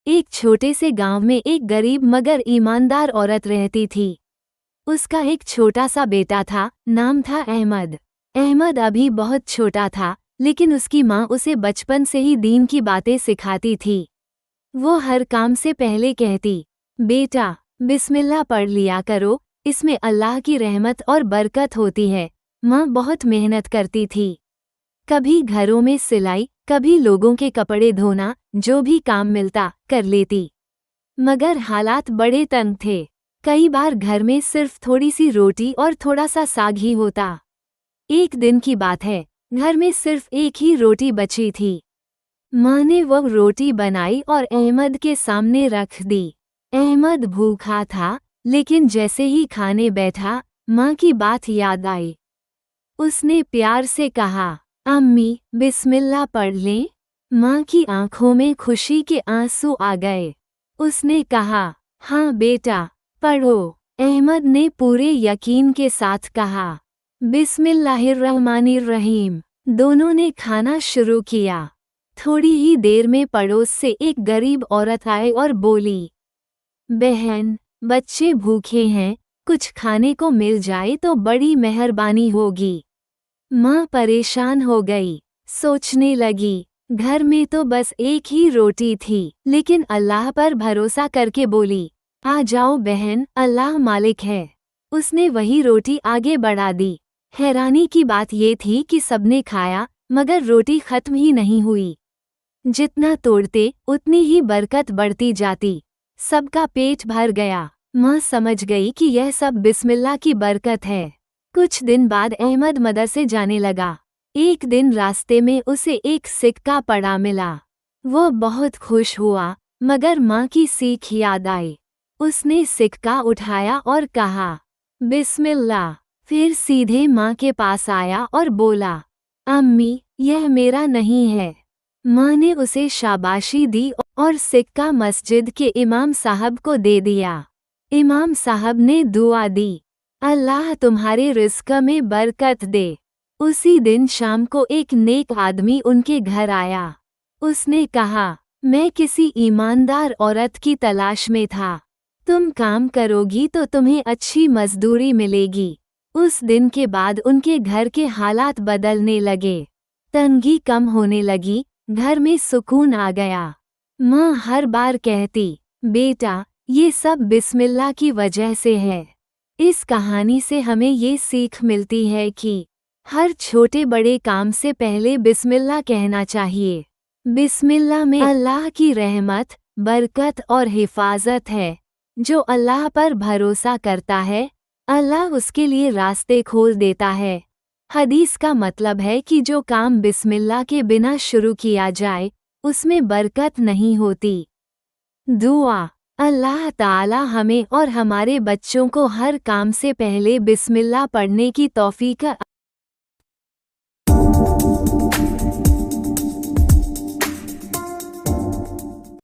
एक छोटे से गांव में एक गरीब मगर ईमानदार औरत रहती थी। उसका एक छोटा सा बेटा था, नाम था अहमद। अहमद अभी बहुत छोटा था, लेकिन उसकी माँ उसे बचपन से ही दीन की बातें सिखाती थी। वो हर काम से पहले कहती, बेटा बिस्मिल्लाह पढ़ लिया करो, इसमें अल्लाह की रहमत और बरकत होती है। माँ बहुत मेहनत करती थी, कभी घरों में सिलाई, कभी लोगों के कपड़े धोना, जो भी काम मिलता कर लेती। मगर हालात बड़े तंग थे। कई बार घर में सिर्फ थोड़ी सी रोटी और थोड़ा सा साग ही होता। एक दिन की बात है, घर में सिर्फ एक ही रोटी बची थी। माँ ने वो रोटी बनाई और अहमद के सामने रख दी। अहमद भूखा था, लेकिन जैसे ही खाने बैठा, माँ की बात याद आई। उसने प्यार से कहा, अम्मी बिस्मिल्लाह पढ़ लें। माँ की आंखों में खुशी के आंसू आ गए। उसने कहा, हाँ बेटा पढ़ो। अहमद ने पूरे यकीन के साथ कहा, बिस्मिल्लाहिर्रहमानिर्रहीम। दोनों ने खाना शुरू किया। थोड़ी ही देर में पड़ोस से एक गरीब औरत आई और बोली, बहन बच्चे भूखे हैं, कुछ खाने को मिल जाए तो बड़ी मेहरबानी होगी। माँ परेशान हो गई, सोचने लगी, घर में तो बस एक ही रोटी थी, लेकिन अल्लाह पर भरोसा करके बोली, आ जाओ बहन, अल्लाह मालिक है। उसने वही रोटी आगे बढ़ा दी। हैरानी की बात ये थी कि सबने खाया, मगर रोटी खत्म ही नहीं हुई। जितना तोड़ते उतनी ही बरकत बढ़ती जाती। सबका पेट भर गया। माँ समझ गई कि यह सब बिस्मिल्लाह की बरकत है। कुछ दिन बाद अहमद मदरसे जाने लगा। एक दिन रास्ते में उसे एक सिक्का पड़ा मिला। वो बहुत खुश हुआ, मगर माँ की सीख याद आई। उसने सिक्का उठाया और कहा, बिस्मिल्लाह। फिर सीधे माँ के पास आया और बोला, अम्मी यह मेरा नहीं है। माँ ने उसे शाबाशी दी और सिक्का मस्जिद के इमाम साहब को दे दिया। इमाम साहब ने दुआ दी, अल्लाह तुम्हारे रिज़्क़ में बरकत दे। उसी दिन शाम को एक नेक आदमी उनके घर आया। उसने कहा, मैं किसी ईमानदार औरत की तलाश में था। तुम काम करोगी तो तुम्हें अच्छी मजदूरी मिलेगी। उस दिन के बाद उनके घर के हालात बदलने लगे। तंगी कम होने लगी, घर में सुकून आ गया। माँ हर बार कहती, बेटा ये सब बिस्मिल्लाह की वजह से है। इस कहानी से हमें ये सीख मिलती है कि हर छोटे बड़े काम से पहले बिस्मिल्लाह कहना चाहिए। बिस्मिल्लाह में अल्लाह की रहमत, बरकत और हिफाजत है। जो अल्लाह पर भरोसा करता है, अल्लाह उसके लिए रास्ते खोल देता है। हदीस का मतलब है कि जो काम बिस्मिल्लाह के बिना शुरू किया जाए, उसमें बरकत नहीं होती। दुआ, अल्लाह ताला हमें और हमारे बच्चों को हर काम से पहले बिस्मिल्लाह पढ़ने की तौफीक